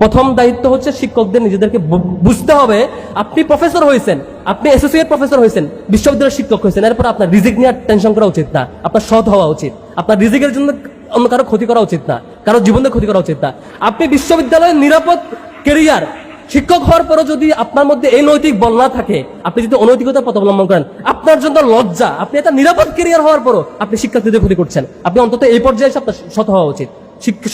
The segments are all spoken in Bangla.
প্রথম দায়িত্ব হচ্ছে শিক্ষকদের নিজেদেরকে বুঝতে হবে, আপনি প্রফেসর হয়েছেন, আপনি অ্যাসোসিয়েট প্রফেসর হয়েছেন, বিশ্ববিদ্যালয়ের শিক্ষক হয়েছেন, এরপর আপনার রিজিক নিয়ে টেনশন করা উচিত না, আপনার সৎ হওয়া উচিত, আপনার রিজিকের জন্য অন্য কারো ক্ষতি করা উচিত না, কারো জীবনের ক্ষতি করা উচিত না। আপনি বিশ্ববিদ্যালয়ের নিরাপদ কেরিয়ার, শিক্ষক হওয়ার পরও যদি আপনার মধ্যে এই নৈতিক বল না থাকে, আপনি যদি অনৈতিকতার পথ অবলম্বন করেন, আপনার জন্য লজ্জা। আপনি একটা নিরাপদ কেরিয়ার হওয়ার পরও আপনি শিক্ষার্থীদের ক্ষতি করছেন। আপনি অন্তত এই পর্যায়ে এসে আপনার সৎ হওয়া উচিত।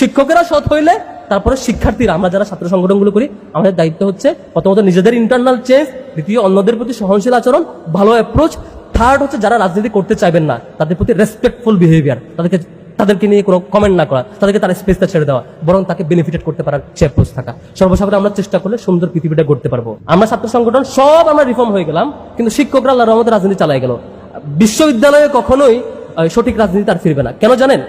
শিক্ষকেরা সৎ হইলে তারপরে শিক্ষার্থীরা, আমরা যারা ছাত্র সংগঠনগুলো করি, আমাদের দায়িত্ব হচ্ছে প্রথমত নিজেদের ইন্টারনাল চেঞ্জ, দ্বিতীয় অন্যদের প্রতি সহনশীল আচরণ, ভালো অ্যাপ্রোচ, থার্ড হচ্ছে যারা রাজনীতি করতে চাইবেন না তাদের প্রতি রেসপেক্টফুল বিহেভিয়ার, তাদেরকে নিয়ে কোনো কমেন্ট না করা, তাদেরকে তার স্পেসটা ছেড়ে দেওয়া, বরং তাকে বেনিফিটেড করতে পারার সে অ্যাপ্রোচ থাকা। সর্বসাধারণ আমরা চেষ্টা করলে সুন্দর পৃথিবীটা গড়তে পারবো। আমরা ছাত্র সংগঠন সব আমরা রিফর্ম হয়ে গেলাম, কিন্তু শিক্ষকরা আল্লাহর রহমতে রাজনীতি চালাই গেল। বিশ্ববিদ্যালয়ে কখনোই সঠিক রাজনীতি তার ফিরবে না। কেন জানেন?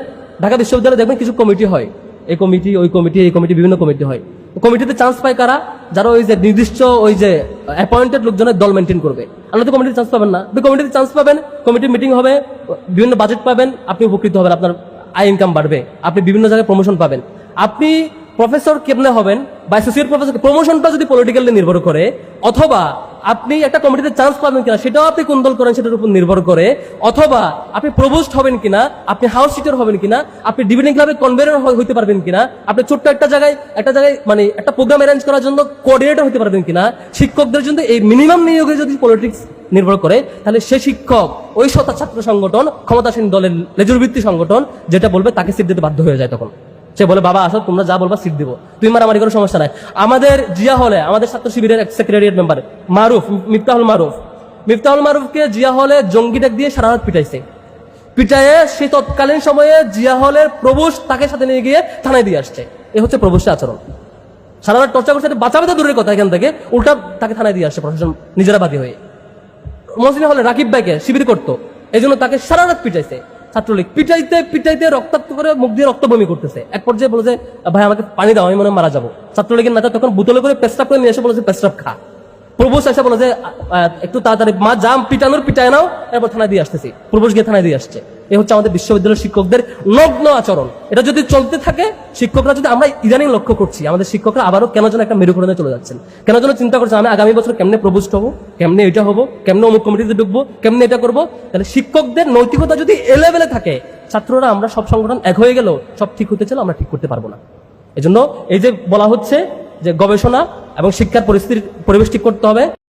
ঢাকা বিশ্ববিদ্যালয়ে দেখবেন কিছু কমিটি হয়, এই কমিটি ওই কমিটি এই কমিটি, বিভিন্ন কমিটি হয়। কমিটিতে চান্স পায় কারা? যারা ওই যে নির্দিষ্ট ওই যে অ্যাপয়েন্টেড লোকজনের দল মেনটেন করবে। আপনি তো কমিটিতে চান্স পাবেন না। আপনি কমিটিতে চান্স পাবেন, কমিটির মিটিং হবে, বিভিন্ন বাজেট পাবেন, আপনি উপকৃত হবেন, আপনার আয় ইনকাম বাড়বে, আপনি বিভিন্ন জায়গায় প্রমোশন পাবেন। আপনি প্রফেসর কেমনে হবেন বা অ্যাসোসিয়েট প্রফেসর, প্রমোশনটা যদি পলিটিক্যালি নির্ভর করে, অথবা আপনি একটা কমিটিতে চান্স পাবেন কিনা সেটাও আপনি কোন দল করেন সেটার উপর নির্ভর করে, অথবা আপনি প্রভোস্ট হবেন কিনা, আপনি হাউস সিটার হবেন কিনা, আপনি ডিবেটিং ক্লাবে কনভেনর হইতে পারবেন কিনা, আপনি ছোট্ট একটা জায়গায় মানে একটা প্রোগ্রাম অ্যারেঞ্জ করার জন্য কোঅর্ডিনেটর হতে পারবেন কিনা, শিক্ষকদের জন্য এই মিনিমাম নিয়োগে যদি পলিটিক্স নির্ভর করে, তাহলে সে শিক্ষক ওই ছাত্র সংগঠন, ক্ষমতাসীন দলের লেজুরভিত্তি সংগঠন যেটা বলবে তাকে সিট দিতে বাধ্য হয়ে যায়। তখন সে বলে, বাবা আসো, তোমরা যা বলবা সিট দিব, তুই মারামারি কোনো সমস্যা নাই। আমাদের জিয়া হলে আমাদের ছাত্র শিবিরের সেক্রেটারিয়েট মেম্বার মারুফ, মিফতাহুল মারুফকে জিয়া হলে জঙ্গি ডাক দিয়ে সারা রাত পিটায়ে সে তৎকালীন সময়ে জিয়া হলের প্রবোস তাকে সাথে নিয়ে গিয়ে থানায় দিয়ে আসছে। এ হচ্ছে প্রবোসের আচরণ। সারা রাত টর্চার করছে, বাঁচাবে তো দূরের কথা, এখান থেকে উল্টা তাকে থানায় দিয়ে আসছে প্রশাসন নিজেরা বাদী হয়ে। মহসিন হলে রাকিব ভাইকে শিবির করতো, এই জন্য তাকে সারা রাত পিটাইছে ছাত্রলীগ। পিটাইতে রক্তাক্ত করে মুখ দিয়ে রক্ত বমি করতেছে। এক পর্যায়ে বলে যে, ভাই আমাকে পানি দাও, আমি মনে মারা যাবো। ছাত্রলীগের নেতা তখন বোতলে করে পেস্টাপ করে নিয়ে এসে বলেছে, পেস্টাপ খা। প্রবোস এসে বলে যে, একটু তাড়াতাড়ি মা জাম পিটায় নাও, এরপর থানায় দিয়ে আসতেছি। প্রবোস গিয়ে থানায় দিয়ে আসছে। এ হচ্ছে আমাদের বিশ্ববিদ্যালয়ের শিক্ষকদের নগ্ন আচরণ। এটা যদি চলতে থাকে, শিক্ষকরা যদি, আমরা ইদানিং লক্ষ্য করছি আমাদের শিক্ষকরা আবারও কেন যেন একটা মেরুকরণে চলে যাচ্ছেন, কেন যেন চিন্তা করছেন আমি আগামী বছর কেমনে প্রবোস্ট হবো, কেমনে এটা হবো, কেমনে অমুক কমিটিতে ঢুকবো, কেমনে এটা করবো। তাহলে শিক্ষকদের নৈতিকতা যদি এ লেভেলে থাকে, ছাত্ররা আমরা সব সংগঠন এক হয়ে গেল সব ঠিক হতে চাইলে আমরা ঠিক করতে পারবো না। এজন্য এই যে বলা হচ্ছে যে গবেষণা এবং শিক্ষার পরিবেশ ঠিক করতে হবে।